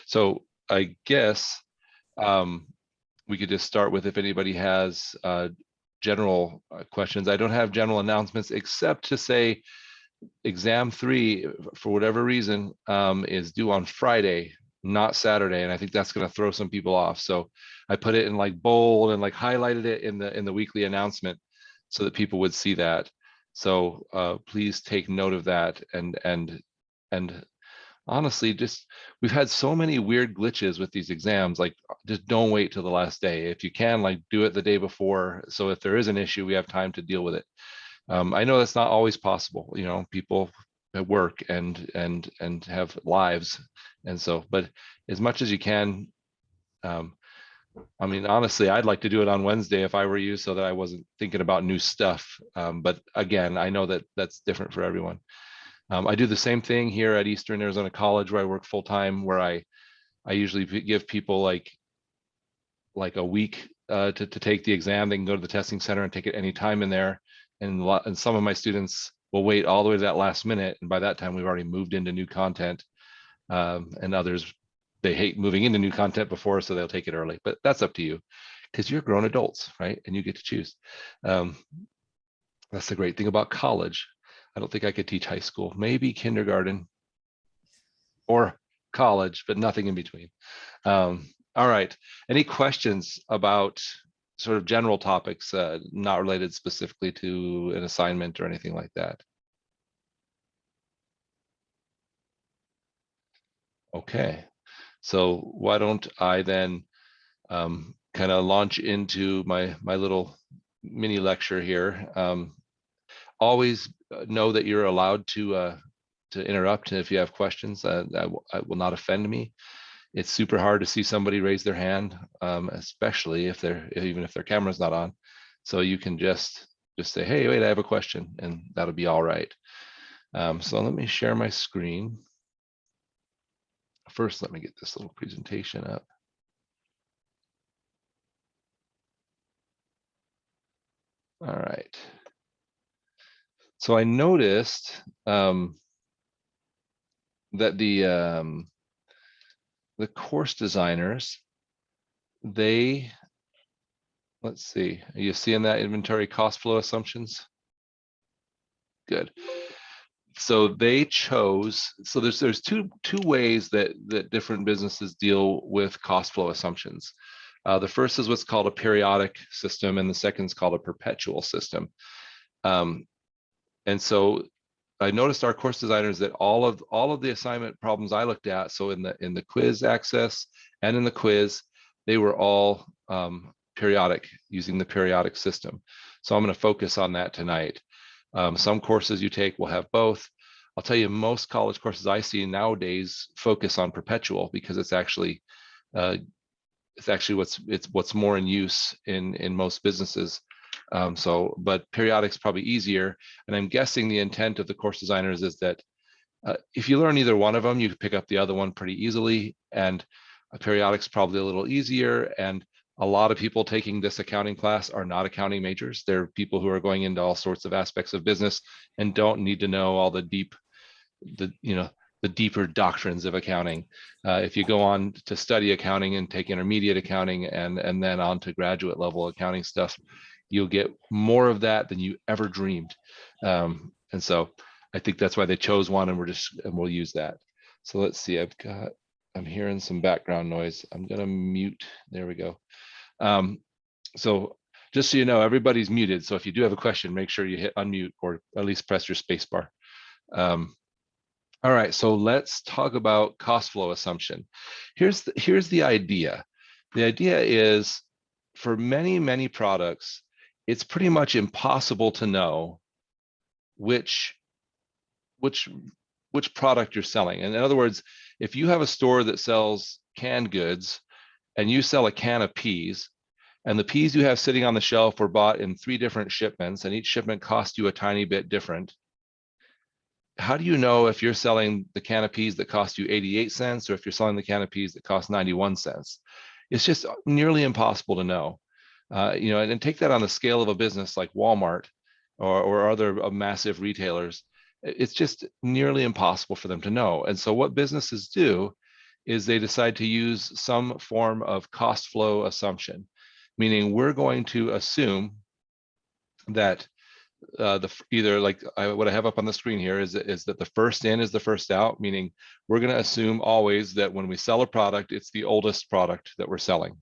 So I guess we could just start with if anybody has general questions. I don't have general announcements except to say exam 3, for whatever reason, is due on Friday, not Saturday, and I think that's going to throw some people off. So I put it in like bold and like highlighted it in the weekly announcement so that people would see that. So please take note of that. And honestly, just we've had so many weird glitches with these exams. Like, just don't wait till the last day. If you can, like, do it the day before. So if there is an issue, we have time to deal with it. I know that's not always possible. You know, people at work and have lives, and so. But as much as you can, I mean, honestly, I'd like to do it on Wednesday if I were you, so that I wasn't thinking about new stuff. But again, I know that that's different for everyone. I do the same thing here at Eastern Arizona College, where I work full time, where I usually give people like a week to take the exam. They can go to the testing center and take it any time in there. And some of my students will wait all the way to that last minute, and by that time we've already moved into new content. And others, they hate moving into new content before, so they'll take it early. But that's up to you, because you're grown adults, right? And you get to choose. That's the great thing about college. I don't think I could teach high school, maybe kindergarten or college, but nothing in between. All right. Any questions about sort of general topics, not related specifically to an assignment or anything like that? Okay. So why don't I then kind of launch into my little mini lecture here. Always know that you're allowed to interrupt if you have questions. That will not offend me. It's super hard to see somebody raise their hand, especially even if their camera's not on. So you can just say, "Hey, wait, I have a question," and that'll be all right. So let me share my screen. First, let me get this little presentation up. All right. So I noticed that the course designers, let's see, are you seeing that inventory cost flow assumptions? Good. So they chose, so there's two ways that different businesses deal with cost flow assumptions. The first is what's called a periodic system, and the second is called a perpetual system. And so I noticed our course designers that all of the assignment problems I looked at, so in the quiz access and in the quiz, they were all periodic, using the periodic system. So I'm going to focus on that tonight. Some courses you take will have both. I'll tell you, most college courses I see nowadays focus on perpetual, because it's actually what's more in use in most businesses. But periodic's probably easier. And I'm guessing the intent of the course designers is that if you learn either one of them, you can pick up the other one pretty easily. And periodic's probably a little easier. And a lot of people taking this accounting class are not accounting majors. They're people who are going into all sorts of aspects of business and don't need to know all the deeper doctrines of accounting. If you go on to study accounting and take intermediate accounting and then on to graduate level accounting stuff, you'll get more of that than you ever dreamed. And so I think that's why they chose one, and we'll use that. So let's see, I'm hearing some background noise. I'm gonna mute, there we go. So just so you know, everybody's muted. So if you do have a question, make sure you hit unmute, or at least press your space bar. All right, so let's talk about cost flow assumption. Here's the idea. The idea is, for many products, it's pretty much impossible to know which product you're selling. And in other words, if you have a store that sells canned goods and you sell a can of peas, and the peas you have sitting on the shelf were bought in 3 different shipments, and each shipment cost you a tiny bit different, how do you know if you're selling the can of peas that cost you 88 cents or if you're selling the can of peas that cost 91 cents? It's just nearly impossible to know. And take that on the scale of a business like Walmart or other massive retailers. It's just nearly impossible for them to know. And so what businesses do is they decide to use some form of cost flow assumption, meaning we're going to assume that either like what I have up on the screen here is that the first in is the first out, meaning we're going to assume always that when we sell a product, it's the oldest product that we're selling.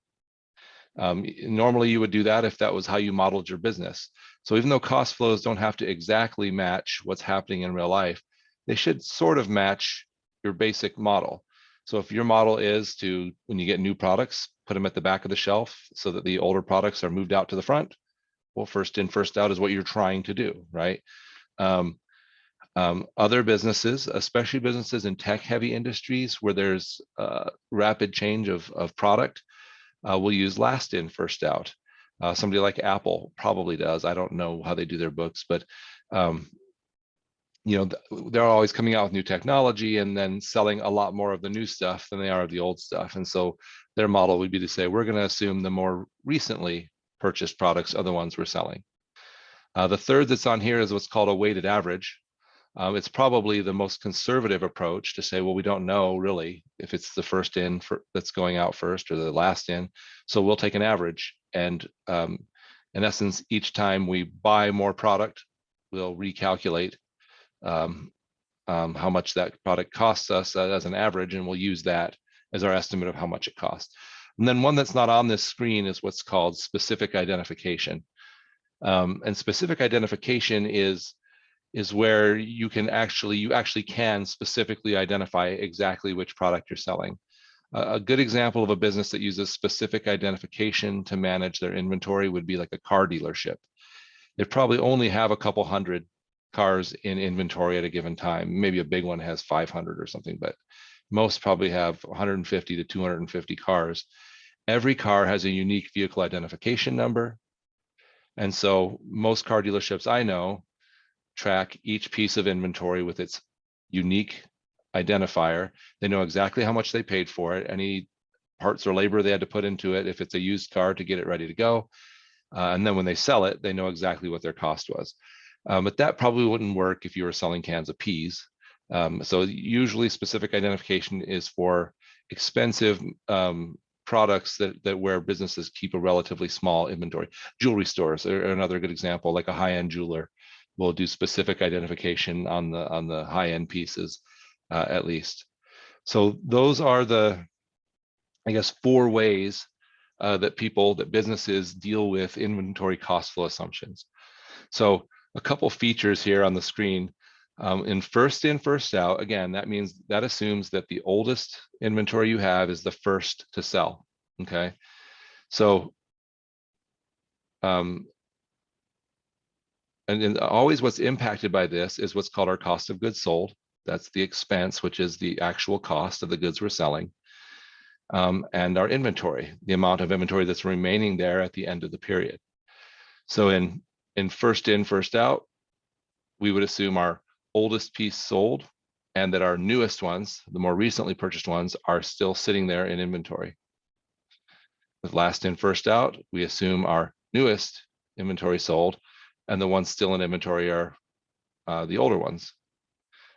Normally you would do that if that was how you modeled your business. So even though cost flows don't have to exactly match what's happening in real life, they should sort of match your basic model. So if your model is to, when you get new products, put them at the back of the shelf so that the older products are moved out to the front, well, first in, first out is what you're trying to do, right? Other businesses, especially businesses in tech-heavy industries where there's rapid change of product, will use last in, first out. Somebody like Apple probably does. I don't know how they do their books, but they're always coming out with new technology and then selling a lot more of the new stuff than they are of the old stuff. And so their model would be to say, we're going to assume the more recently purchased products are the ones we're selling. The third that's on here is what's called a weighted average. It's probably the most conservative approach to say, well, we don't know really if it's the first in that's going out first or the last in. So we'll take an average. And in essence, each time we buy more product, we'll recalculate how much that product costs us as an average, and we'll use that as our estimate of how much it costs. And then one that's not on this screen is what's called specific identification. And specific identification is where you actually can specifically identify exactly which product you're selling. A good example of a business that uses specific identification to manage their inventory would be like a car dealership. They probably only have a couple hundred cars in inventory at a given time. Maybe a big one has 500 or something, but most probably have 150 to 250 cars. Every car has a unique vehicle identification number. And so most car dealerships I know track each piece of inventory with its unique identifier. They know exactly how much they paid for it, any parts or labor they had to put into it, if it's a used car to get it ready to go. And then when they sell it, they know exactly what their cost was. But that probably wouldn't work if you were selling cans of peas. So usually specific identification is for expensive products that where businesses keep a relatively small inventory. Jewelry stores are another good example, like a high-end jeweler will do specific identification on the high-end pieces, at least. So those are the, I guess, 4 ways that businesses deal with inventory cost flow assumptions. So a couple features here on the screen. In, first out, again, that assumes that the oldest inventory you have is the first to sell. Okay, so and always what's impacted by this is what's called our cost of goods sold. That's the expense, which is the actual cost of the goods we're selling, and our inventory, the amount of inventory that's remaining there at the end of the period. So in first in, first out, we would assume our oldest piece sold and that our newest ones, the more recently purchased ones, are still sitting there in inventory. With last in, first out, we assume our newest inventory sold and the ones still in inventory are the older ones.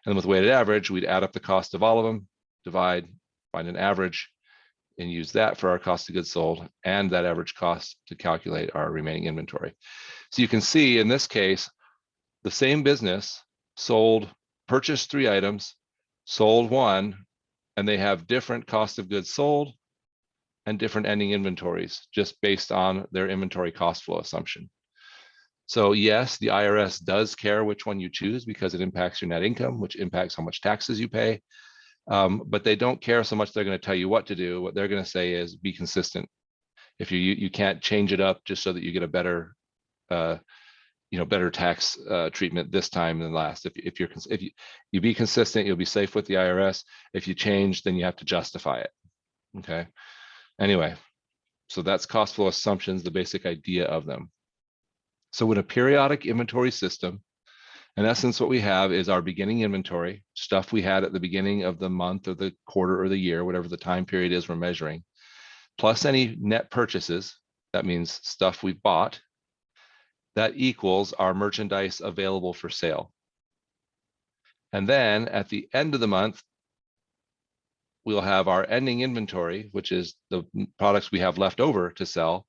And with weighted average, we'd add up the cost of all of them, divide, find an average, and use that for our cost of goods sold and that average cost to calculate our remaining inventory. So you can see in this case, the same business purchased 3 items, sold 1, and they have different cost of goods sold and different ending inventories just based on their inventory cost flow assumption. So yes, the IRS does care which one you choose because it impacts your net income, which impacts how much taxes you pay. But they don't care so much they're going to tell you what to do. What they're going to say is be consistent. If you can't change it up just so that you get a better better tax treatment this time than last. If you be consistent, you'll be safe with the IRS. If you change, then you have to justify it. Okay. Anyway, so that's cost flow assumptions, the basic idea of them. So in a periodic inventory system, in essence, what we have is our beginning inventory, stuff we had at the beginning of the month or the quarter or the year, whatever the time period is we're measuring, plus any net purchases. That means stuff we've bought. That equals our merchandise available for sale. And then at the end of the month, we'll have our ending inventory, which is the products we have left over to sell,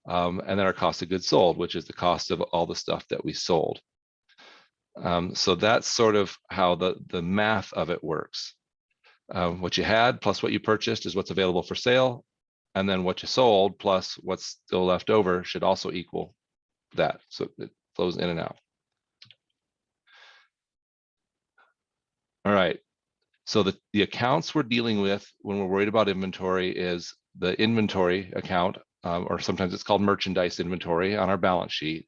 and then our cost of goods sold, which is the cost of all the stuff that we sold. So that's sort of how the math of it works. What you had plus what you purchased is what's available for sale, and then what you sold plus what's still left over should also equal that. So it flows in and out. All right. So the accounts we're dealing with when we're worried about inventory is the inventory account, or sometimes it's called merchandise inventory on our balance sheet,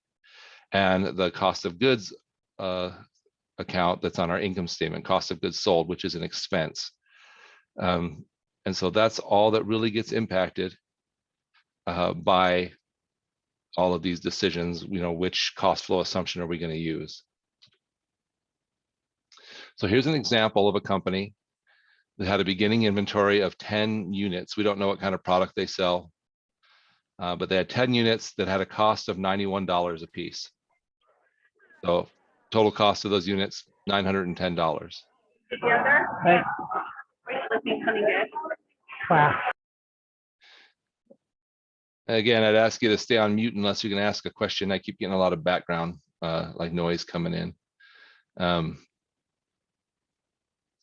and the cost of goods account that's on our income statement, cost of goods sold, which is an expense. And so that's all that really gets impacted by all of these decisions. Which cost flow assumption are we going to use? So here's an example of a company that had a beginning inventory of 10 units. We don't know what kind of product they sell, but they had 10 units that had a cost of $91 a piece. So total cost of those units, $910. Right. Wow. Again, I'd ask you to stay on mute unless you're going to ask a question. I keep getting a lot of background like noise coming in.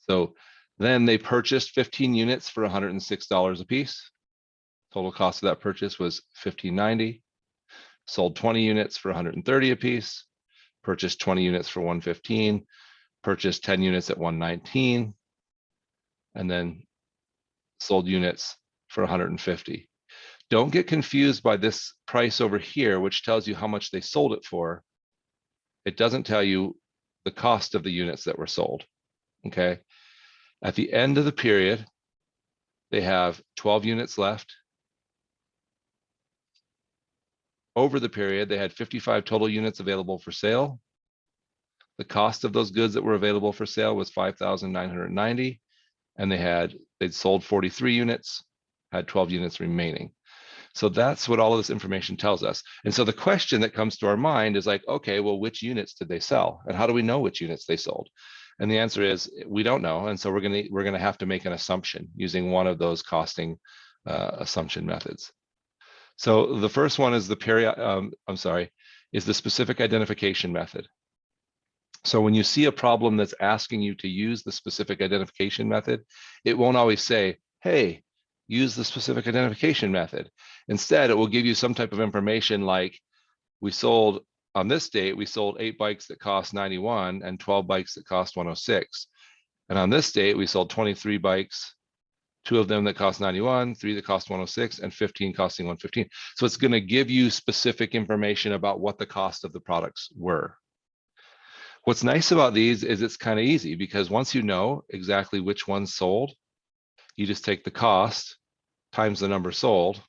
So then they purchased 15 units for $106 a piece. Total cost of that purchase was $15.90. Sold 20 units for $130 a piece. Purchased 20 units for $115. Purchased 10 units at $119. And then sold units for $150. Don't get confused by this price over here, which tells you how much they sold it for. It doesn't tell you the cost of the units that were sold. Okay. At the end of the period, they have 12 units left. Over the period, they had 55 total units available for sale. The cost of those goods that were available for sale was $5,990, and they'd sold 43 units, had 12 units remaining. So that's what all of this information tells us. And so the question that comes to our mind is like, okay, well, which units did they sell? And how do we know which units they sold? And the answer is we don't know. And so we're gonna have to make an assumption using one of those costing assumption methods. So the first one is the specific identification method. So when you see a problem that's asking you to use the specific identification method, it won't always say, hey, use the specific identification method. Instead, it will give you some type of information like, on this date, we sold 8 bikes that cost 91 and 12 bikes that cost 106. And on this date, we sold 23 bikes, 2 of them that cost 91, 3 that cost 106, and 15 costing 115. So it's going to give you specific information about what the cost of the products were. What's nice about these is it's kind of easy because once you know exactly which ones sold, you just take the cost times the number sold,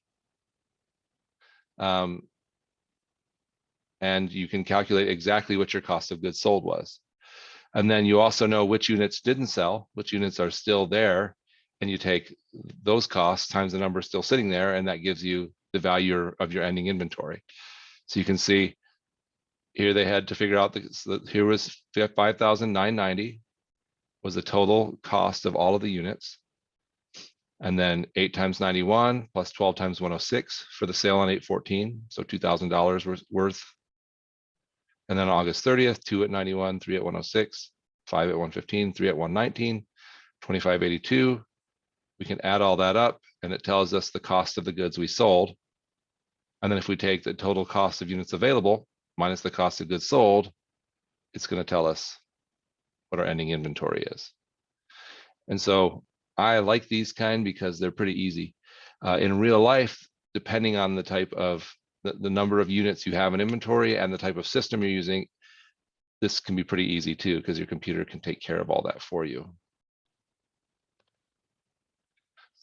and you can calculate exactly what your cost of goods sold was. And then you also know which units didn't sell, which units are still there, and you take those costs times the number still sitting there, and that gives you the value of your ending inventory. So you can see here they had to figure out here was $5,990 was the total cost of all of the units. And then 8 times 91 plus 12 times 106 for the sale on 8/14, so $2,000 worth. And then August 30th, 2 at 91, 3 at 106, 5 at 115, 3 at 119, 25.82. We can add all that up and it tells us the cost of the goods we sold. And then if we take the total cost of units available minus the cost of goods sold, it's going to tell us what our ending inventory is. And so I like these kind because they're pretty easy. In real life, depending on the type of the number of units you have in inventory and the type of system you're using, this can be pretty easy too, because your computer can take care of all that for you.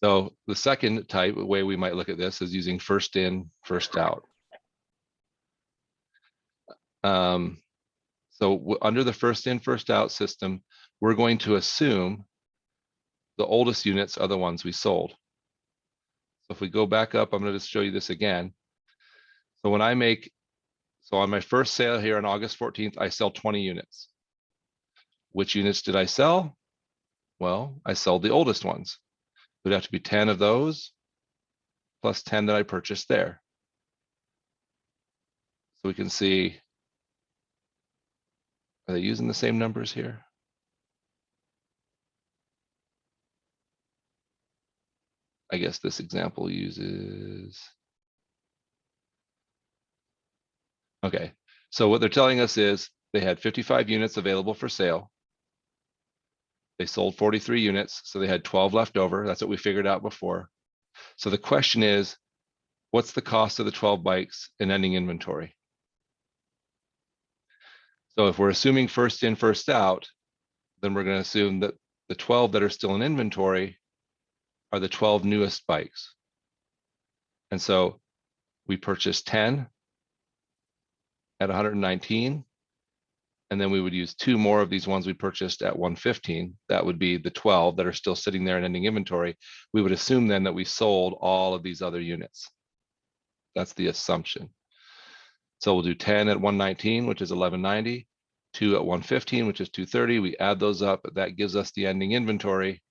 So the second way we might look at this is using first in, first out. So under the first in, first out system, we're going to assume the oldest units are the ones we sold. So if we go back up, I'm going to just show you this again. So when on my first sale here on August 14th, I sell 20 units. Which units did I sell? Well, I sold the oldest ones. would have to be 10 of those plus 10 that I purchased there. So we can see, are they using the same numbers here? I guess this example uses, okay. So what they're telling us is they had 55 units available for sale. They sold 43 units, so they had 12 left over. That's what we figured out before. So the question is, what's the cost of the 12 bikes in ending inventory? So if we're assuming first in, first out, then we're going to assume that the 12 that are still in inventory are the 12 newest bikes. And so we purchased 10 at 119, and then we would use 2 more of these ones we purchased at 115. That would be the 12 that are still sitting there in ending inventory. We would assume then that we sold all of these other units. That's the assumption. So we'll do 10 at 119, which is 1190, 2 at 115, which is 230. We add those up. That gives us the ending inventory.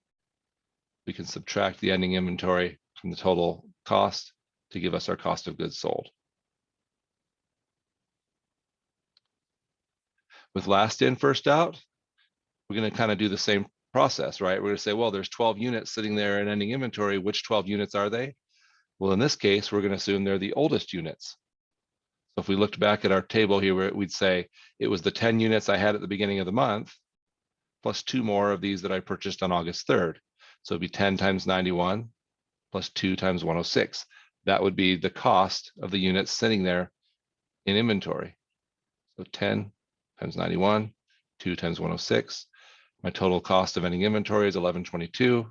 We can subtract the ending inventory from the total cost to give us our cost of goods sold. With last in, first out, we're going to kind of do the same process, right? We're going to say, well, there's 12 units sitting there in ending inventory. Which 12 units are they? Well, in this case, we're going to assume they're the oldest units. So if we looked back at our table here, we'd say it was the 10 units I had at the beginning of the month, plus 2 more of these that I purchased on August 3rd. So it'd be 10 times 91 plus 2 times 106. That would be the cost of the units sitting there in inventory. So 10 times 91, 2 times 106. My total cost of ending inventory is 1122.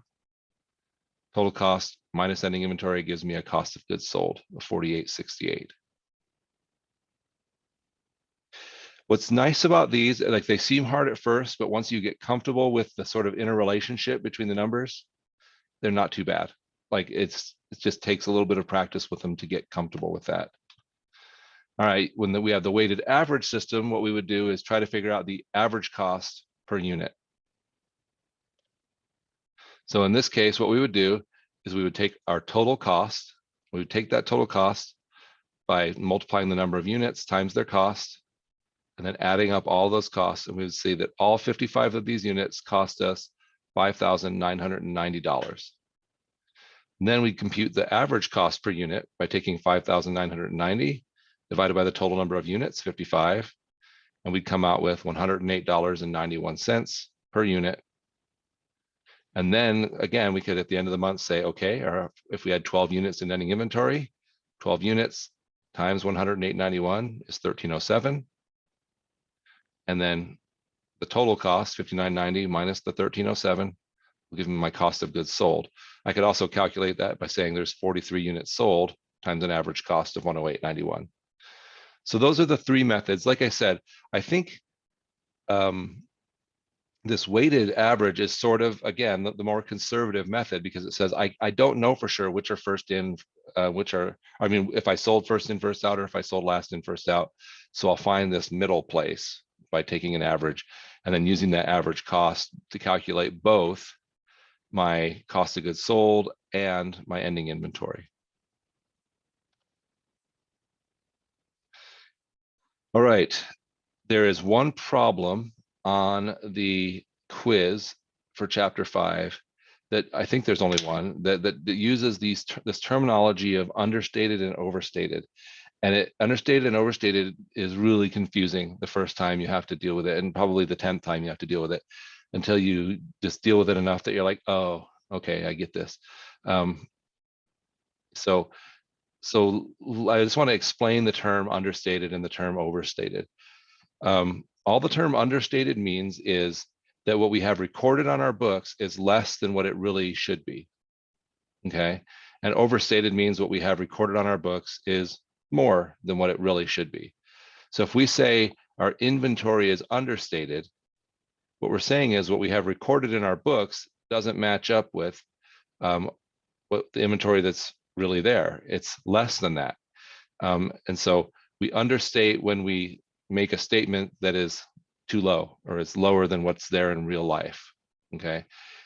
Total cost minus ending inventory gives me a cost of goods sold of 4868. What's nice about these, like they seem hard at first, but once you get comfortable with the sort of interrelationship between the numbers, they're not too bad. Like it just takes a little bit of practice with them to get comfortable with that. All right, when we have the weighted average system, what we would do is try to figure out the average cost per unit. So in this case, what we would do is we would take our total cost, we would take that total cost by multiplying the number of units times their cost, and then adding up all those costs, and we would see that all 55 of these units cost us $5,990. And then we compute the average cost per unit by taking 5,990 divided by the total number of units, 55, and we'd come out with $108.91 per unit. And then again, we could at the end of the month say, okay, or if we had 12 units in ending inventory, 12 units times 108.91 is 1307. And then the total cost, 59.90 minus the 1307, will give me my cost of goods sold. I could also calculate that by saying there's 43 units sold times an average cost of 108.91. So those are the 3 methods. Like I said, I think this weighted average is sort of, again, the more conservative method, because it says I don't know for sure which are first in, I mean, if I sold first in, first out, or if I sold last in, first out. So I'll find this middle place by taking an average and then using that average cost to calculate both my cost of goods sold and my ending inventory. All right, there is one problem on the quiz for chapter 5 that I think there's only one that uses this terminology of understated and overstated. And understated and overstated is really confusing the first time you have to deal with it, and probably the 10th time you have to deal with it, until you just deal with it enough that you're like, oh, okay, I get this. So I just want to explain the term understated and the term overstated. All the term understated means is that what we have recorded on our books is less than what it really should be. Okay. And overstated means what we have recorded on our books is more than what it really should be. So if we say our inventory is understated, what we're saying is what we have recorded in our books doesn't match up with what the inventory that's really there. It's less than that. And so we understate when we make a statement that is too low or is lower than what's there in real life. Okay.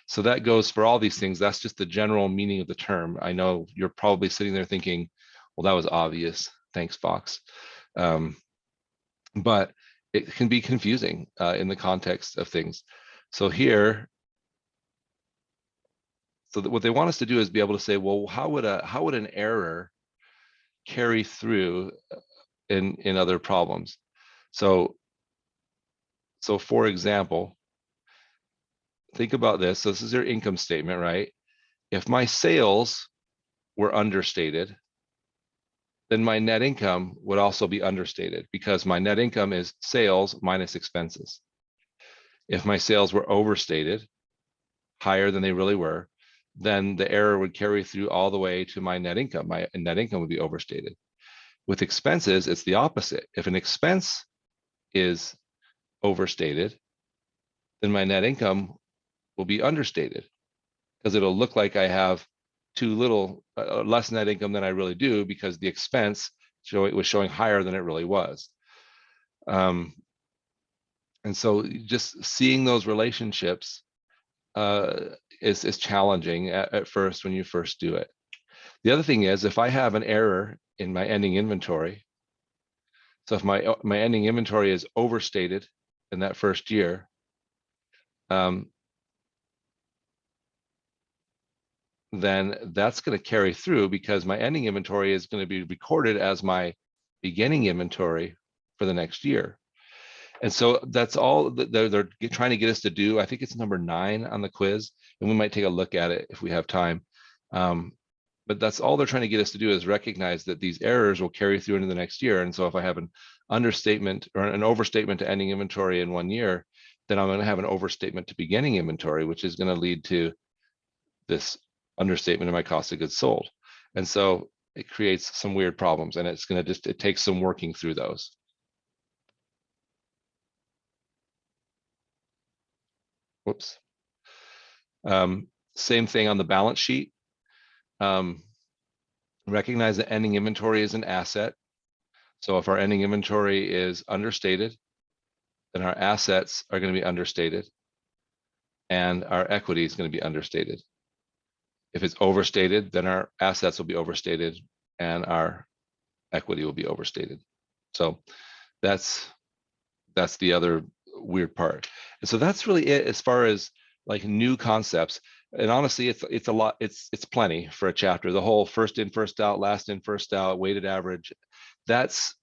So that goes for all these things. That's just the general meaning of the term. I know you're probably sitting there thinking, well, that was obvious. Thanks, Fox. But it can be confusing in the context of things. So here, so what they want us to do is be able to say, well, how would an error carry through in other problems? So for example, think about this. So this is your income statement, right? If my sales were understated, then my net income would also be understated because my net income is sales minus expenses. If my sales were overstated, higher than they really were, then the error would carry through all the way to my net income. My net income would be overstated. With expenses, it's the opposite. If an expense is overstated, then my net income will be understated because it'll look like I have too little, less net income than I really do because the expense was showing higher than it really was. And so just seeing those relationships is challenging at first when you first do it. The other thing is if I have an error in my ending inventory, so if my ending inventory is overstated in that first year, then that's going to carry through because my ending inventory is going to be recorded as my beginning inventory for the next year. And so that's all that they're trying to get us to do. I think it's number 9 on the quiz, and we might take a look at it if we have time. But that's all they're trying to get us to do is recognize that these errors will carry through into the next year. And so if I have an understatement or an overstatement to ending inventory in one year, then I'm going to have an overstatement to beginning inventory, which is going to lead to this understatement in my cost of goods sold. And so it creates some weird problems, and it's going to it takes some working through those. Whoops. Same thing on the balance sheet. Recognize that ending inventory is an asset. So if our ending inventory is understated, then our assets are going to be understated and our equity is going to be understated. If it's overstated, then our assets will be overstated and our equity will be overstated. So that's the other weird part. And so that's really it as far as like new concepts. And honestly, it's a lot, it's plenty for a chapter. The whole first in, first out, last in, first out, weighted average, that's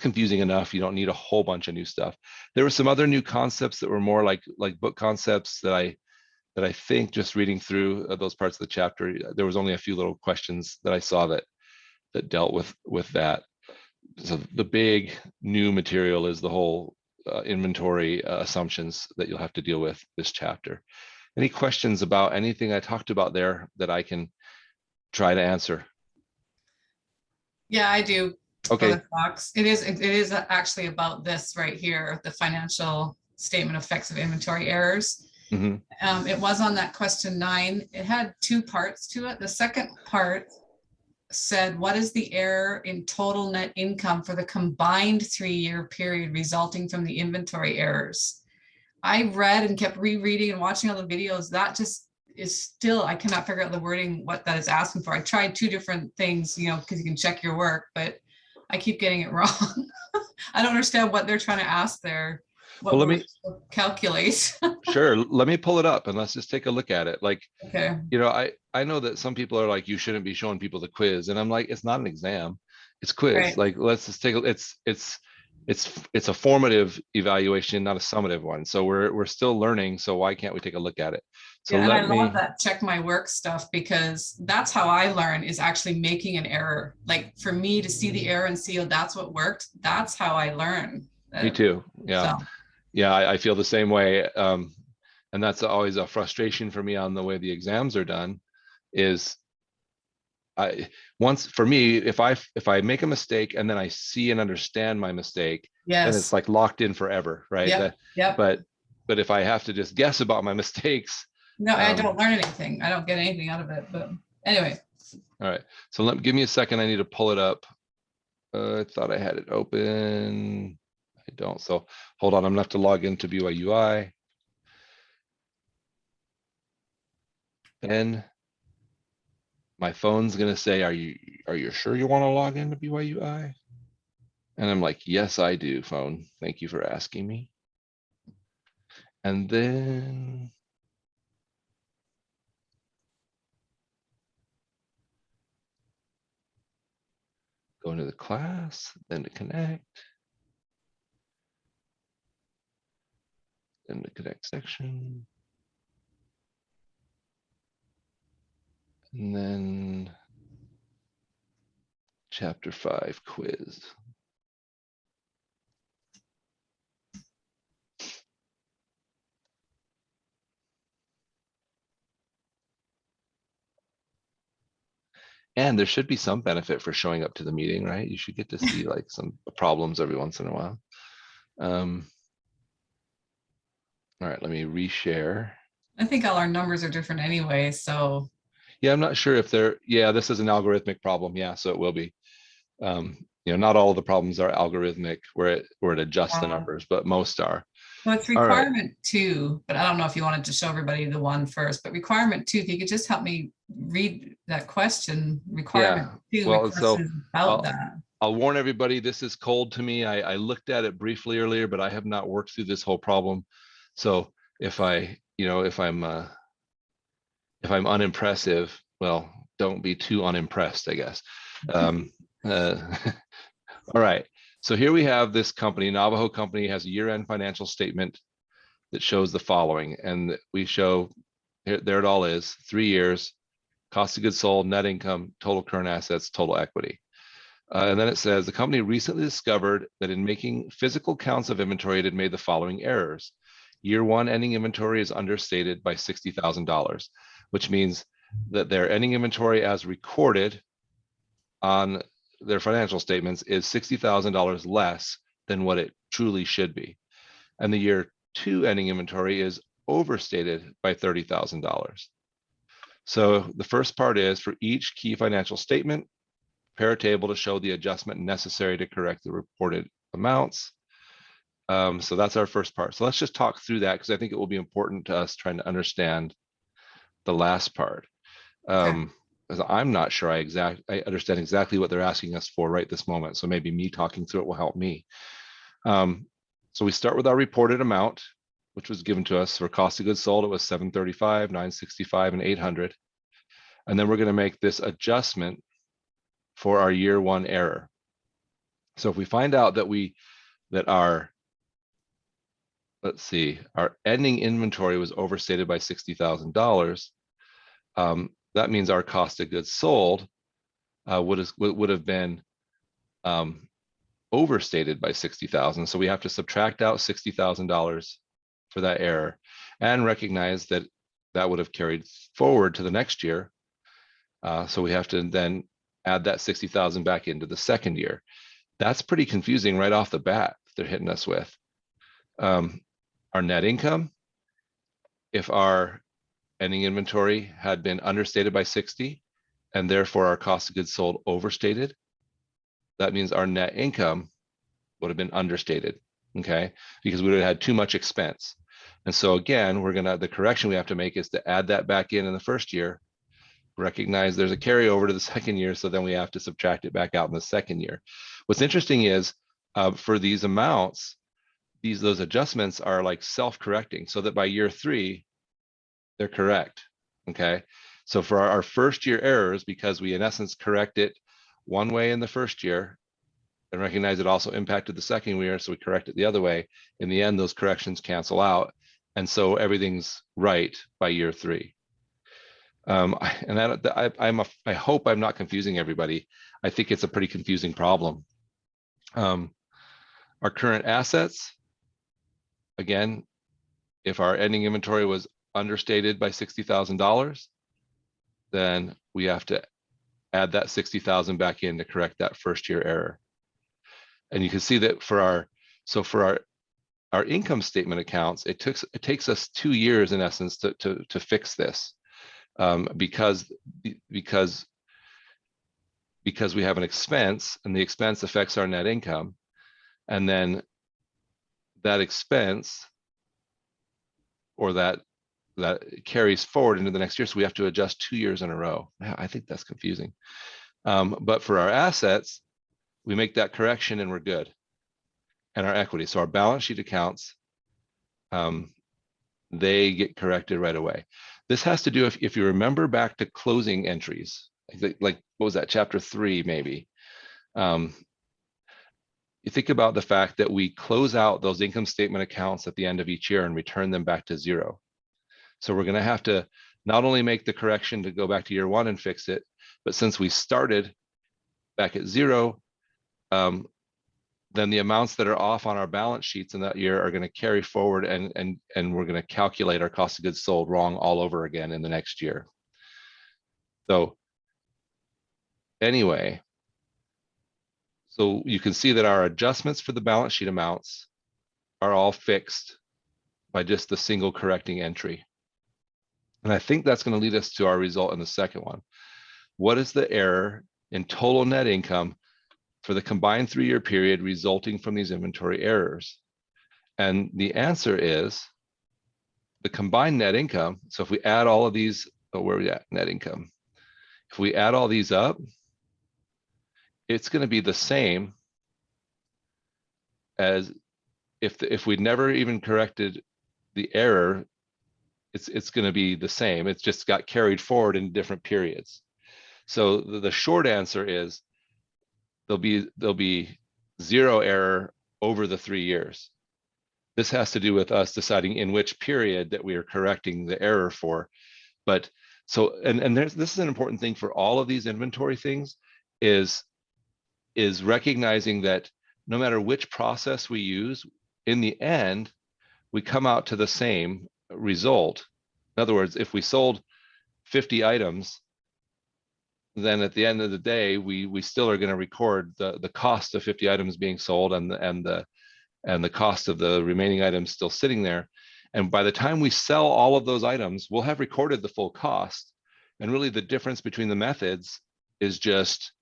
confusing enough. You don't need a whole bunch of new stuff. There were some other new concepts that were more like book concepts that I think just reading through those parts of the chapter, there was only a few little questions that I saw that dealt with that. So the big new material is the whole inventory assumptions that you'll have to deal with this chapter. Any questions about anything I talked about there that I can try to answer? Yeah, I do. Okay. Fox. It is actually about this right here, the financial statement effects of inventory errors. Mm-hmm. It was on that question 9. It had 2 parts to it. The second part said, what is the error in total net income for the combined 3-year period resulting from the inventory errors? I read and kept rereading and watching all the videos. That just is still, I cannot figure out the wording, what that is asking for. I tried 2 different things, you know, because you can check your work, but I keep getting it wrong. I don't understand what they're trying to ask there. What Well, let me calculate. sure. Let me pull it up and let's just take a look at it. Like, Okay. you know, I know that some people are like, you shouldn't be showing people the quiz, and I'm like, it's not an exam, it's quiz. Right. Like, let's just take it's a formative evaluation, not a summative one. So we're still learning. So why can't we take a look at it? So Yeah, and I let me. love that check my work stuff, because that's how I learn, is actually making an error. Like for me to see the error and see, oh, that's what worked. That's how I learn. Me too. Yeah. So. Yeah, I feel the same way. And that's always a frustration for me on the way the exams are done is for me, if I make a mistake and then I see and understand my mistake, then it's Yes. like locked in forever, right? Yep. But if I have to just guess about my mistakes, No, I don't learn anything. I don't get anything out of it. But anyway. All right. So give me a second. I need to pull it up. I thought I had it open. I don't. So hold on. I'm gonna have to log into BYUI. And my phone's gonna say, are you sure you want to log into BYUI? And I'm like, yes, I do, phone. Thank you for asking me. And then go into the class, then to connect, then the connect section. And then chapter 5 quiz. And there should be some benefit for showing up to the meeting, right? You should get to see like some problems every once in a while. All right, let me reshare. I think all our numbers are different anyway, so. Yeah, I'm not sure if they're, yeah, this is an algorithmic problem. Yeah, so it will be. Not all of the problems are algorithmic where it adjusts the numbers, but most are. Well, it's All right. requirement 2, but I don't know if you wanted to show everybody the one first, but requirement 2, if you could just help me read that question, requirement 2, Well, the question is about I'll, that. I'll warn everybody, this is cold to me. I looked at it briefly earlier, but I have not worked through this whole problem. So if I'm unimpressive, well, don't be too unimpressed, I guess. All right. So here we have this company, Navajo Company, has a year-end financial statement that shows the following, and we show there it all is: 3 years, cost of goods sold, net income, total current assets, total equity. And then it says the company recently discovered that in making physical counts of inventory, it had made the following errors. Year 1 ending inventory is understated by $60,000, which means that their ending inventory as recorded on their financial statements is $60,000 less than what it truly should be. And the year 2 ending inventory is overstated by $30,000. So the first part is for each key financial statement, prepare a table to show the adjustment necessary to correct the reported amounts. So that's our first part. So let's just talk through that because I think it will be important to us trying to understand the last part. Because I'm not sure I understand exactly what they're asking us for right this moment. So maybe me talking through it will help me. So we start with our reported amount, which was given to us for cost of goods sold. It was $735, $965, and $800. And then we're going to make this adjustment for our year 1 error. So if we find out that our ending inventory was overstated by $60,000, that means our cost of goods sold would have been overstated by 60,000. So we have to subtract out $60,000 for that error and recognize that that would have carried forward to the next year. So we have to then add that 60,000 back into the second year. That's pretty confusing right off the bat they're hitting us with. Our net income, if our ending inventory had been understated by 60 and therefore our cost of goods sold overstated, that means our net income would have been understated, okay? Because we would have had too much expense. And so again, the correction we have to make is to add that back in the first year, recognize there's a carryover to the second year, so then we have to subtract it back out in the second year. What's interesting is for these amounts, those adjustments are like self-correcting, so that by year 3, they're correct, okay? So for our first year errors, because we in essence correct it one way in the first year and recognize it also impacted the second year, so we correct it the other way, in the end, those corrections cancel out. And so everything's right by year 3. I hope I'm not confusing everybody. I think it's a pretty confusing problem. Our current assets, again, if our ending inventory was understated by $60,000, then we have to add that 60,000 back in to correct that first year error. And you can see that for our income statement accounts, it takes us 2 years in essence to fix this. Because we have an expense and the expense affects our net income, and then that expense or that that carries forward into the next year. So we have to adjust 2 years in a row. I think that's confusing. But for our assets, we make that correction and we're good. And our equity. So our balance sheet accounts, they get corrected right away. This has to do, if you remember back to closing entries, like what was that, chapter 3 maybe. You think about the fact that we close out those income statement accounts at the end of each year and return them back to 0. So we're going to have to not only make the correction to go back to year 1 and fix it, but since we started back at 0, then the amounts that are off on our balance sheets in that year are going to carry forward, and we're going to calculate our cost of goods sold wrong all over again in the next year. So anyway, so you can see that our adjustments for the balance sheet amounts are all fixed by just the single correcting entry. And I think that's going to lead us to our result in the second one. What is the error in total net income for the combined 3-year period resulting from these inventory errors? And the answer is the combined net income. So if we add all of these, where are we at? Net income. If we add all these up, it's going to be the same as if we'd never even corrected the error. It's going to be the same. It's just got carried forward in different periods. So the short answer is there'll be 0 error over the 3 years. This has to do with us deciding in which period that we are correcting the error for. But so, and this is an important thing for all of these inventory things, is recognizing that no matter which process we use, in the end, we come out to the same result. In other words, if we sold 50 items, then at the end of the day, we still are going to record the cost of 50 items being sold and the cost of the remaining items still sitting there. And by the time we sell all of those items, we'll have recorded the full cost. And really the difference between the methods is just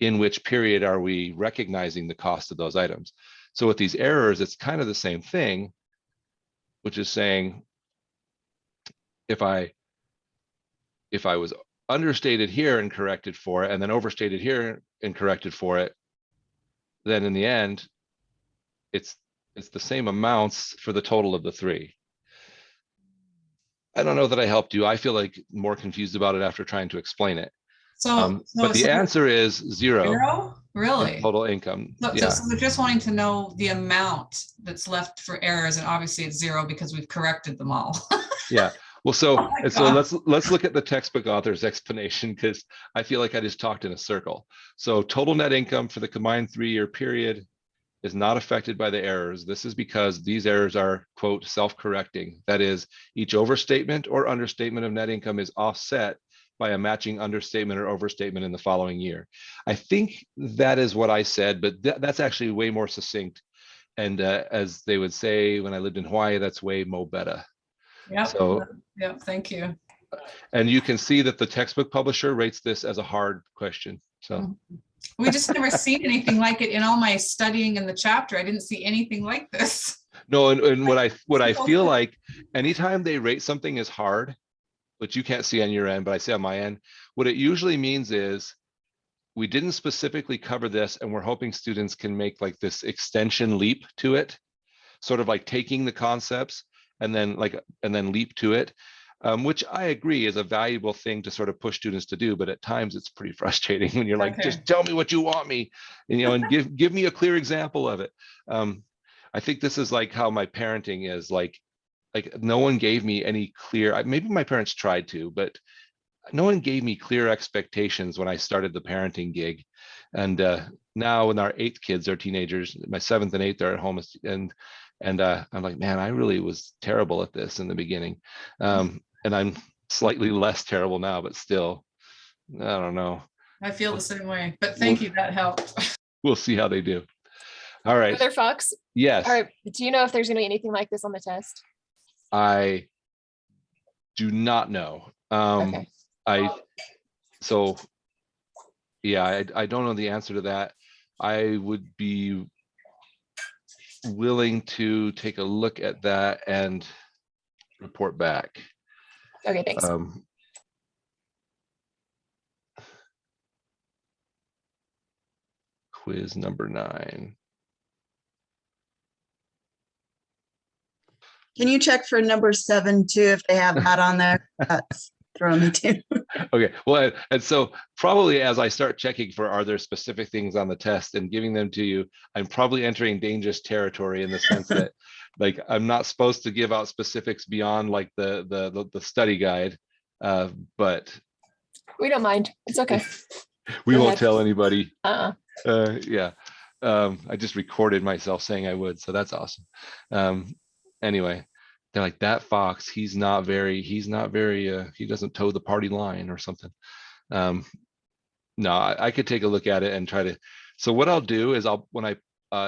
in which period are we recognizing the cost of those items. So with these errors, it's kind of the same thing, which is saying if I was understated here and corrected for it, and then overstated here and corrected for it, then in the end, it's the same amounts for the total of the 3. I don't know that I helped you. I feel like more confused about it after trying to explain it. But the answer is 0. 0? Really? Total income. So, Yeah. so they're just wanting to know the amount that's left for errors, and obviously it's 0 because we've corrected them all. Yeah. Well, so Oh my and so God. let's look at the textbook author's explanation, because I feel like I just talked in a circle. So total net income for the combined 3-year period is not affected by the errors. This is because these errors are, quote, self-correcting. That is, each overstatement or understatement of net income is offset by a matching understatement or overstatement in the following year. I think that is what I said, but that's actually way more succinct. And as they would say when I lived in Hawaii, that's way mo better. Yep. So, Yep. Thank you. and you can see that the textbook publisher rates this as a hard question. So We just never seen anything like it in all my studying in the chapter. I didn't see anything like this. no, and what I feel like anytime they rate something as hard, which you can't see on your end, but I see on my end, what it usually means is we didn't specifically cover this, and we're hoping students can make like this extension leap to it, sort of like taking the concepts and then leap to it, which I agree is a valuable thing to sort of push students to do. But at times it's pretty frustrating when you're like, Okay. just tell me what you want me, and, and give me a clear example of it. I think this is like how my parenting is, like no one gave me any clear, maybe my parents tried to, but no one gave me clear expectations when I started the parenting gig. And now when our 8th kids are teenagers, my 7th and 8th are at home, and I'm like, man, I really was terrible at this in the beginning. And I'm slightly less terrible now, but still, I don't know. I feel the same way, but thank you, that helped. We'll see how they do. All right. Brother Fox, Yes. all right, do you know if there's gonna be anything like this on the test? I do not know. Okay. Yeah, I don't know the answer to that. I would be willing to take a look at that and report back. Okay, thanks. Quiz number 9. Can you check for number 7 too, if they have that on there? That's throwing me too. Okay, well, and so probably as I start checking for are there specific things on the test and giving them to you, I'm probably entering dangerous territory in the sense that like I'm not supposed to give out specifics beyond like the study guide, but We don't mind. It's okay. we Go won't ahead. tell anybody. Uh-uh. Yeah, I just recorded myself saying I would, so that's awesome. Anyway, they're like that fox. He's not very. He doesn't toe the party line or something. No, I could take a look at it and try to. So what I'll do is when I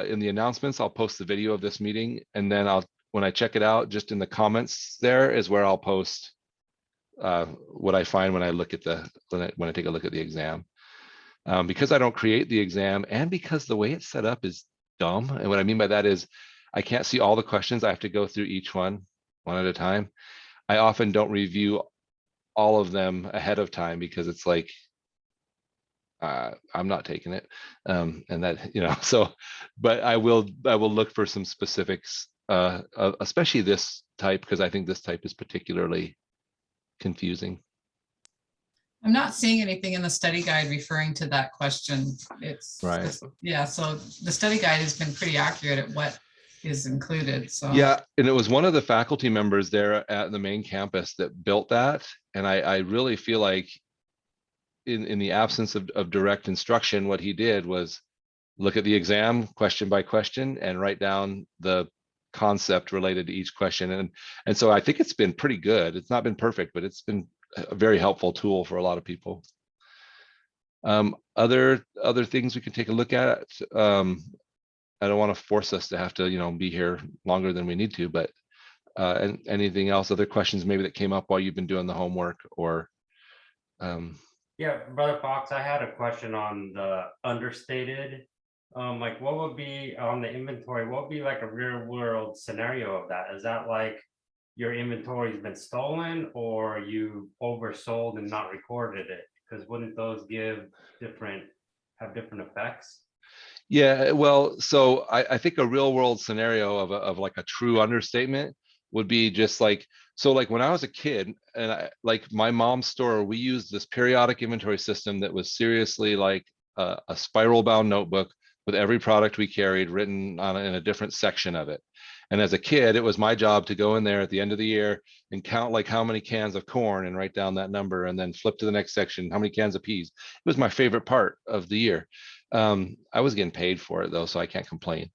in the announcements, I'll post the video of this meeting, and then when I check it out, just in the comments there is where I'll post what I find when I look at when I take a look at the exam. Because I don't create the exam and because the way it's set up is dumb. And what I mean by that is I can't see all the questions. I have to go through each one at a time. I often don't review all of them ahead of time because it's like, I'm not taking it. And that, so, but I will look for some specifics, especially this type, because I think this type is particularly confusing. I'm not seeing anything in the study guide referring to that question. Right. Yeah, so the study guide has been pretty accurate at what is included, so. Yeah, and it was one of the faculty members there at the main campus that built that. And I really feel like in the absence of direct instruction, what he did was look at the exam question by question and write down the concept related to each question. And so I think it's been pretty good. It's not been perfect, but it's been a very helpful tool for a lot of people. Other things we can take a look at. I don't want to force us to have to, be here longer than we need to, but and anything else, other questions maybe that came up while you've been doing the homework or Yeah, Brother Fox, I had a question on the understated. Like what would be on the inventory? What would be like a real world scenario of that? Is that like your inventory's been stolen or you oversold and not recorded it? Because wouldn't those have different effects? Yeah, well, so I think a real world scenario of like a true understatement would be just like, so like when I was a kid and like my mom's store, we used this periodic inventory system that was seriously like a spiral bound notebook with every product we carried written on in a different section of it. And as a kid, it was my job to go in there at the end of the year and count like how many cans of corn and write down that number and then flip to the next section, how many cans of peas. It was my favorite part of the year. I was getting paid for it though, so I can't complain.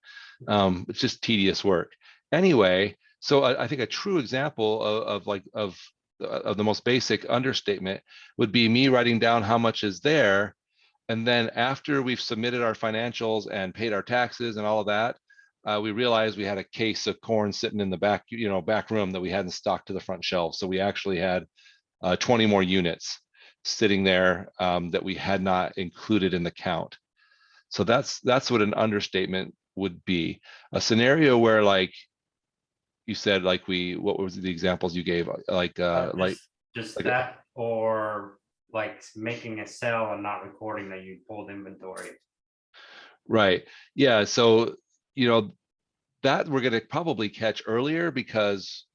It's just tedious work. Anyway, so I think a true example of the most basic understatement would be me writing down how much is there. And then after we've submitted our financials and paid our taxes and all of that, we realized we had a case of corn sitting in the back, back room that we hadn't stocked to the front shelf. So we actually had 20 more units sitting there that we had not included in the count. So that's what an understatement would be. A scenario where like you said, like what was the examples you gave? Just that, or like making a sale and not recording that you pulled inventory. Right. Yeah. So, that we're going to probably catch earlier because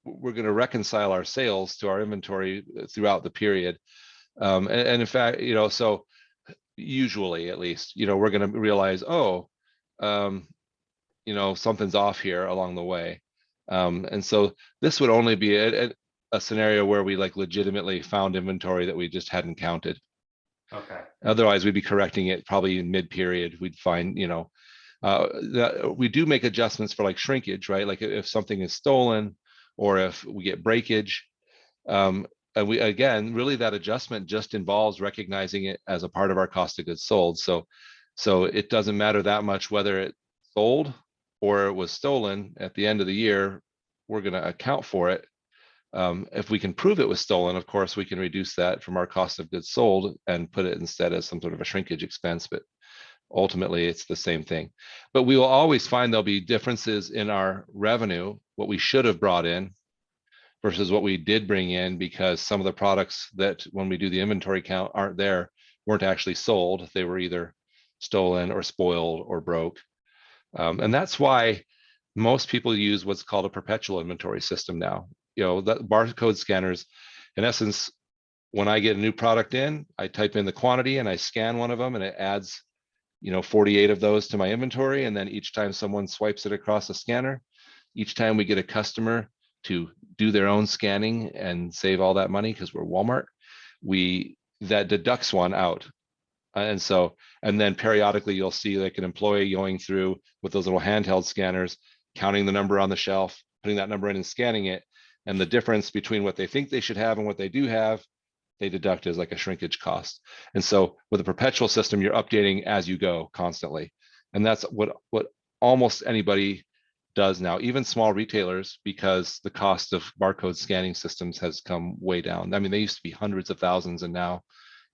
we're going to reconcile our sales to our inventory throughout the period. And in fact, so usually at least, we're going to realize, something's off here along the way. And so this would only be a scenario where we like legitimately found inventory that we just hadn't counted. Okay. Otherwise, we'd be correcting it probably in mid-period. We'd find, we do make adjustments for like shrinkage, right? Like if something is stolen or if we get breakage. And we, again, really that adjustment just involves recognizing it as a part of our cost of goods sold. So it doesn't matter that much whether it sold or it was stolen. At the end of the year, we're going to account for it. If we can prove it was stolen, of course, we can reduce that from our cost of goods sold and put it instead as some sort of a shrinkage expense. But ultimately, it's the same thing. But we will always find there'll be differences in our revenue, what we should have brought in, versus what we did bring in, because some of the products that when we do the inventory count aren't there, weren't actually sold. They were either stolen or spoiled or broke. And that's why most people use what's called a perpetual inventory system now. That barcode scanners, in essence, when I get a new product in, I type in the quantity and I scan one of them, and it adds 48 of those to my inventory. And then each time someone swipes it across the scanner, each time we get a customer to do their own scanning and save all that money, because we're Walmart, that deducts one out. And then periodically you'll see like an employee going through with those little handheld scanners, counting the number on the shelf, putting that number in and scanning it. And the difference between what they think they should have and what they do have, they deduct as like a shrinkage cost. And so with a perpetual system, you're updating as you go constantly. And that's what almost anybody does now, even small retailers, because the cost of barcode scanning systems has come way down. I mean, they used to be hundreds of thousands, and now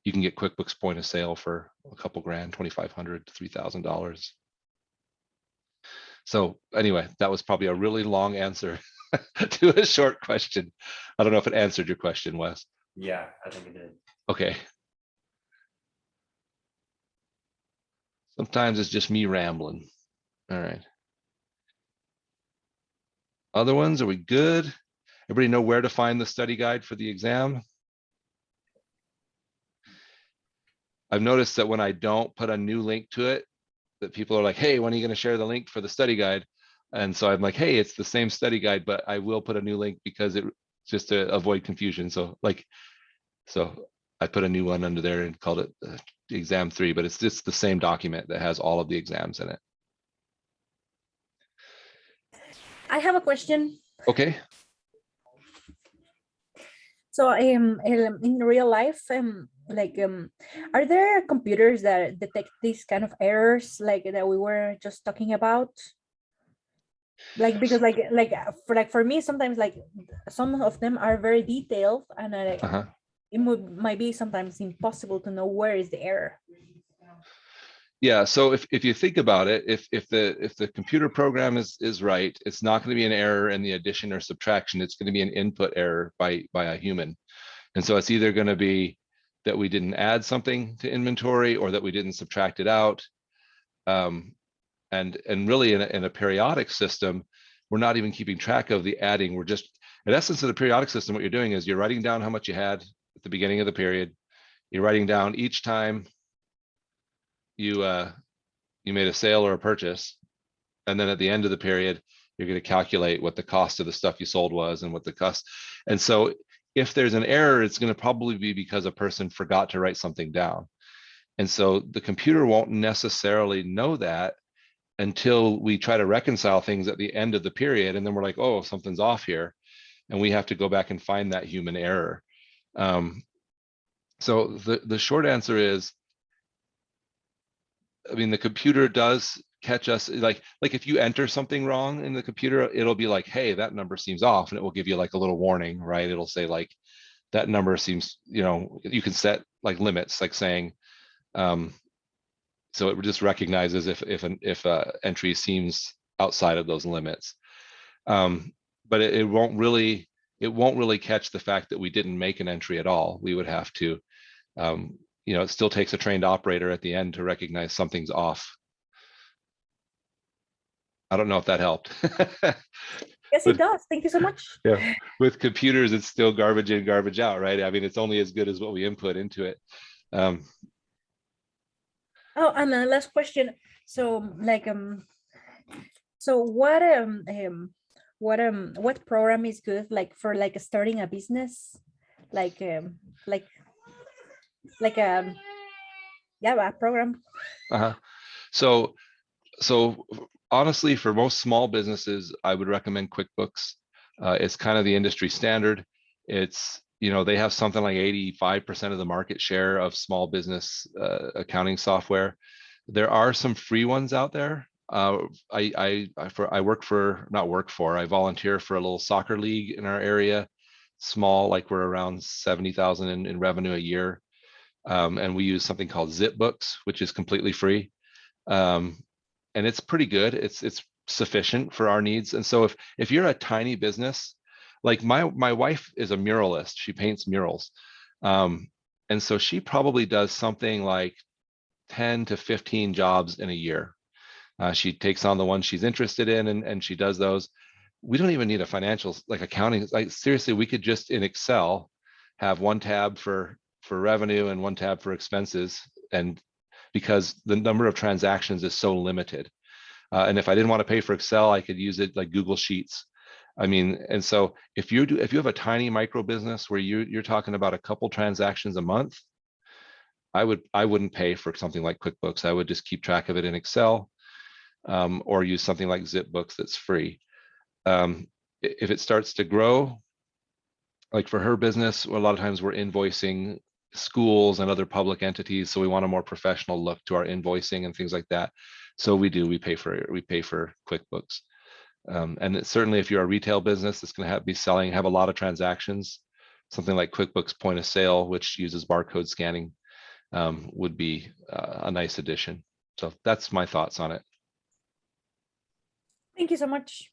you can get QuickBooks point of sale for a couple grand, $2,500 to $3,000. So anyway, that was probably a really long answer to a short question. I don't know if it answered your question, Wes. Yeah, I think it did. Okay. Sometimes it's just me rambling. All right. Other ones, are we good? Everybody know where to find the study guide for the exam? I've noticed that when I don't put a new link to it, that people are like, hey, when are you going to share the link for the study guide? And so I'm like, hey, it's the same study guide, but I will put a new link because it just to avoid confusion. So I put a new one under there and called it exam 3, but it's just the same document that has all of the exams in it. I have a question. Okay. So in real life, are there computers that detect these kind of errors like that we were just talking about? Like, because for me, sometimes like some of them are very detailed, and it might be sometimes impossible to know where is the error. Yeah, so if you think about it, if the computer program is right, it's not going to be an error in the addition or subtraction. It's going to be an input error by a human. And so it's either going to be that we didn't add something to inventory or that we didn't subtract it out. And really in a periodic system, we're not even keeping track of the adding. We're just, in essence of the periodic system, what you're doing is you're writing down how much you had at the beginning of the period. You're writing down each time you made a sale or a purchase, and then at the end of the period you're going to calculate what the cost of the stuff you sold was and what the cost. And so if there's an error, it's going to probably be because a person forgot to write something down. And so the computer won't necessarily know that until we try to reconcile things at the end of the period, and then we're like, oh, something's off here, and we have to go back and find that human error. So the short answer is, I mean, the computer does catch us, like if you enter something wrong in the computer, it'll be like, hey, that number seems off, and it will give you like a little warning, right? It'll say like, that number seems, you can set like limits, like saying, so it just recognizes if a entry seems outside of those limits. But it won't really catch the fact that we didn't make an entry at all. We would have to, it still takes a trained operator at the end to recognize something's off. I don't know if that helped. Yes, it does. Thank you so much. Yeah, with computers, it's still garbage in, garbage out, right? I mean, it's only as good as what we input into it. Oh, and the last question. So, so what program is good, like for like starting a business, a program? So honestly, for most small businesses, I would recommend QuickBooks. It's kind of the industry standard. It's, they have something like 85% of the market share of small business accounting software. There are some free ones out there. I volunteer for a little soccer league in our area, small, like we're around 70,000 in revenue a year. And we use something called ZipBooks, which is completely free. And it's pretty good. It's sufficient for our needs. And so if you're a tiny business, like my wife is a muralist. She paints murals. And so she probably does something like 10 to 15 jobs in a year. She takes on the ones she's interested in and she does those. We don't even need a financial, like accounting. Like seriously, we could just in Excel have one tab for revenue and one tab for expenses. And because the number of transactions is so limited. And if I didn't want to pay for Excel, I could use it like Google Sheets. I mean, and so if you have a tiny micro business where you're talking about a couple transactions a month, I wouldn't pay for something like QuickBooks. I would just keep track of it in Excel, or use something like ZipBooks that's free. If it starts to grow, like for her business, a lot of times we're invoicing schools and other public entities, so we want a more professional look to our invoicing and things like that. So we pay for QuickBooks. And certainly if you're a retail business that's going to have a lot of transactions, something like QuickBooks Point of Sale, which uses barcode scanning, would be a nice addition. So that's my thoughts on it. Thank you so much.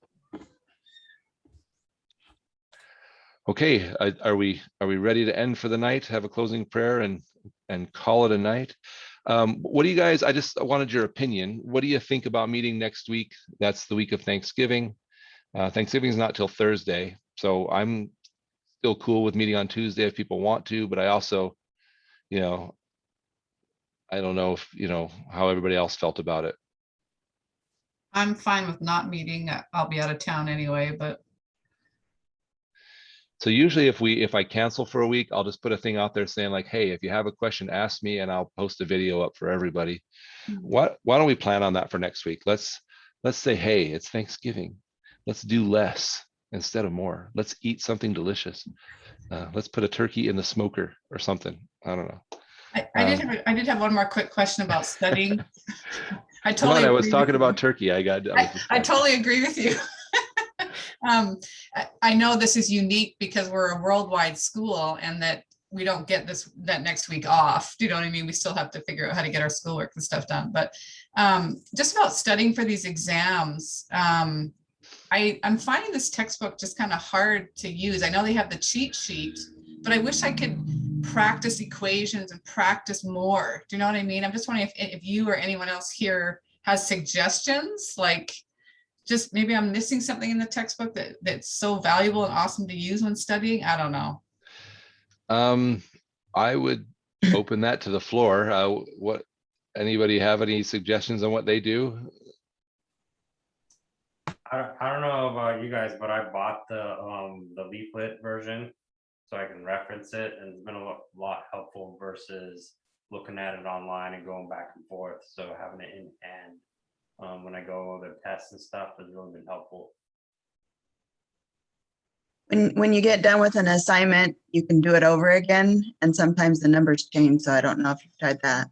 Okay, are we ready to end for the night? Have a closing prayer and call it a night? What do you guys? I just wanted your opinion. What do you think about meeting next week? That's the week of Thanksgiving. Thanksgiving is not till Thursday, so I'm still cool with meeting on Tuesday if people want to. But I also, I don't know if how everybody else felt about it. I'm fine with not meeting. I'll be out of town anyway, but So usually if I cancel for a week, I'll just put a thing out there saying like, hey, if you have a question, ask me, and I'll post a video up for everybody. Why don't we plan on that for next week? Let's say, hey, it's Thanksgiving. Let's do less instead of more. Let's eat something delicious. Let's put a turkey in the smoker or something. I don't know. I did have one more quick question about studying. I Come on, totally I was agree talking with about you. turkey. I totally agree with you. I know this is unique because we're a worldwide school and that we don't get that next week off. Do you know what I mean? We still have to figure out how to get our schoolwork and stuff done. But just about studying for these exams, I'm finding this textbook just kind of hard to use. I know they have the cheat sheet, but I wish I could practice equations and practice more. Do you know what I mean? I'm just wondering if you or anyone else here has suggestions, like just maybe I'm missing something in the textbook that's so valuable and awesome to use when studying. I don't know. I would open that to the floor. Anybody have any suggestions on what they do? I don't know about you guys, but I bought the leaflet version so I can reference it, and it's been a lot helpful versus looking at it online and going back and forth. So having it in hand when I go over tests and stuff has really been helpful. When you get done with an assignment, you can do it over again, and sometimes the numbers change. So I don't know if you've tried that.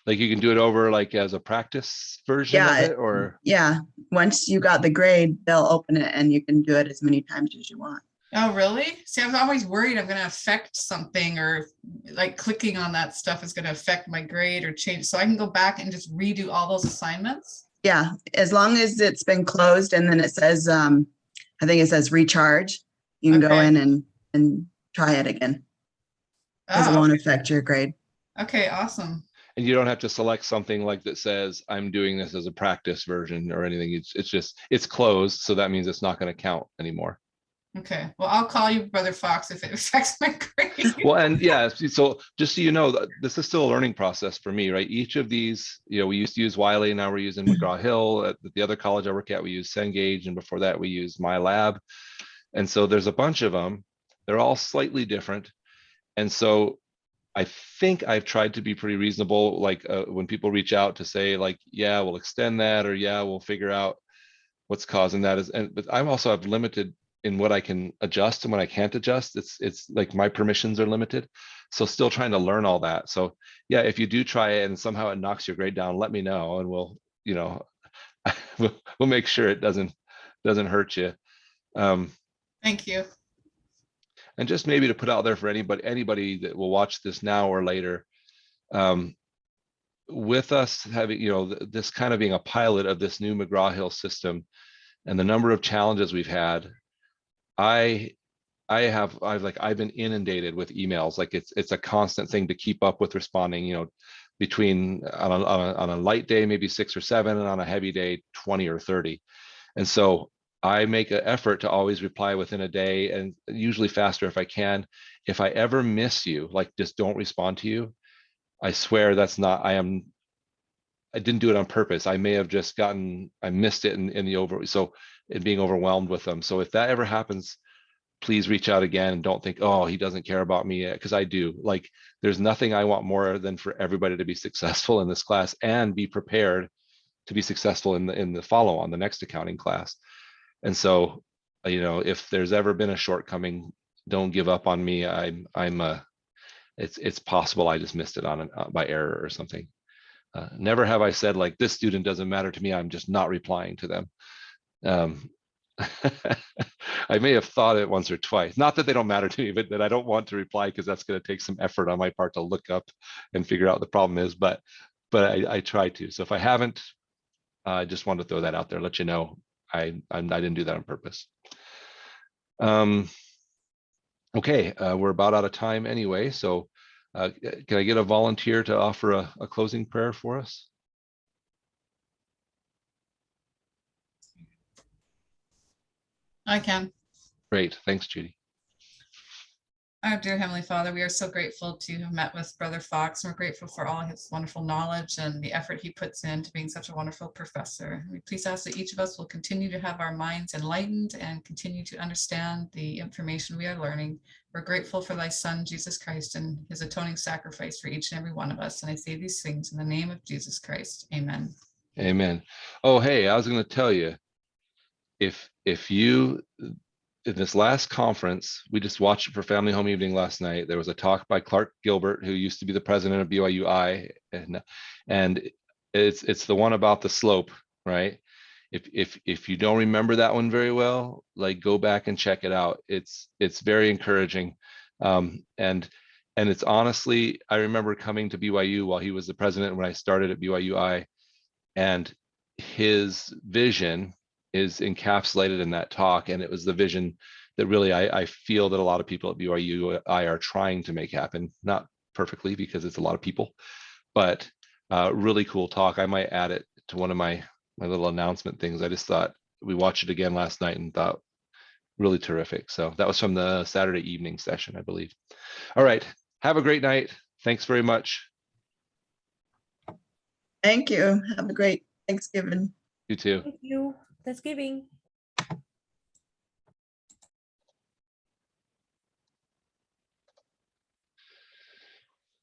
Like you can do it over like as a practice version Yeah, of it, or yeah. Once you got the grade, they'll open it and you can do it as many times as you want. Oh, really? See, I was always worried I'm going to affect something, or like clicking on that stuff is going to affect my grade or change. So I can go back and just redo all those assignments. Yeah, as long as it's been closed and then it says, I think it says recharge, you can go Okay. in and try it again. Because it Oh, won't affect your grade. okay, awesome. and you don't have to select something like that says I'm doing this as a practice version or anything. It's closed, so that means it's not going to count anymore. Okay, well, I'll call you Brother Fox if it affects my grade. Well, and yeah, so just so you know, this is still a learning process for me, right? Each of these, we used to use Wiley, now we're using McGraw-Hill. At the other college I work at, we use Cengage, and before that we used MyLab. And so there's a bunch of them. They're all slightly different. And so I think I've tried to be pretty reasonable, like when people reach out to say like, yeah, we'll extend that, or yeah, we'll figure out what's causing that. But I'm also have limited in what I can adjust and what I can't adjust. It's like my permissions are limited. So still trying to learn all that. So yeah, if you do try it and somehow it knocks your grade down, let me know, and we'll make sure it doesn't hurt you. Thank you. And just maybe to put out there for anybody that will watch this now or later, with us having, this kind of being a pilot of this new McGraw-Hill system and the number of challenges we've had, I've been inundated with emails. Like it's a constant thing to keep up with responding, between on a light day, maybe 6 or 7, and on a heavy day, 20 or 30. And so I make an effort to always reply within a day, and usually faster if I can. If I ever miss you, like just don't respond to you, I swear that's not, I didn't do it on purpose. I may have just I missed it in being overwhelmed with them. So if that ever happens, please reach out again, and don't think, oh, he doesn't care about me, because I do. Like, there's nothing I want more than for everybody to be successful in this class and be prepared to be successful in the follow on the next accounting class. And so, if there's ever been a shortcoming, don't give up on me. It's possible I just missed it by error or something. Never have I said, like, this student doesn't matter to me, I'm just not replying to them. I may have thought it once or twice, not that they don't matter to me, but that I don't want to reply, because that's going to take some effort on my part to look up and figure out what the problem is. But I try to. So if I haven't, I just wanted to throw that out there, let you know I didn't do that on purpose. Okay, we're about out of time anyway. So can I get a volunteer to offer a closing prayer for us? I can. Great, thanks, Judy. Our dear Heavenly Father, we are so grateful to have met with Brother Fox, and we're grateful for all his wonderful knowledge and the effort he puts into being such a wonderful professor. We please ask that each of us will continue to have our minds enlightened and continue to understand the information we are learning. We're grateful for thy Son, Jesus Christ, and his atoning sacrifice for each and every one of us. And I say these things in the name of Jesus Christ. Amen. Amen. Oh, hey, I was going to tell you, if you, in this last conference, we just watched it for Family Home Evening last night. There was a talk by Clark Gilbert, who used to be the president of BYUI, and it's the one about the slope, right? If you don't remember that one very well, like, go back and check it out. It's very encouraging, and it's honestly, I remember coming to BYU while he was the president when I started at BYUI, and his vision is encapsulated in that talk. And it was the vision that really I feel that a lot of people at BYU are trying to make happen. Not perfectly, because it's a lot of people, but really cool talk. I might add it to one of my little announcement things. I just thought, we watched it again last night and thought, really terrific. So that was from the Saturday evening session, I believe. All right, have a great night. Thanks very much. Thank you. Have a great Thanksgiving. You too. Thank you. Thanksgiving.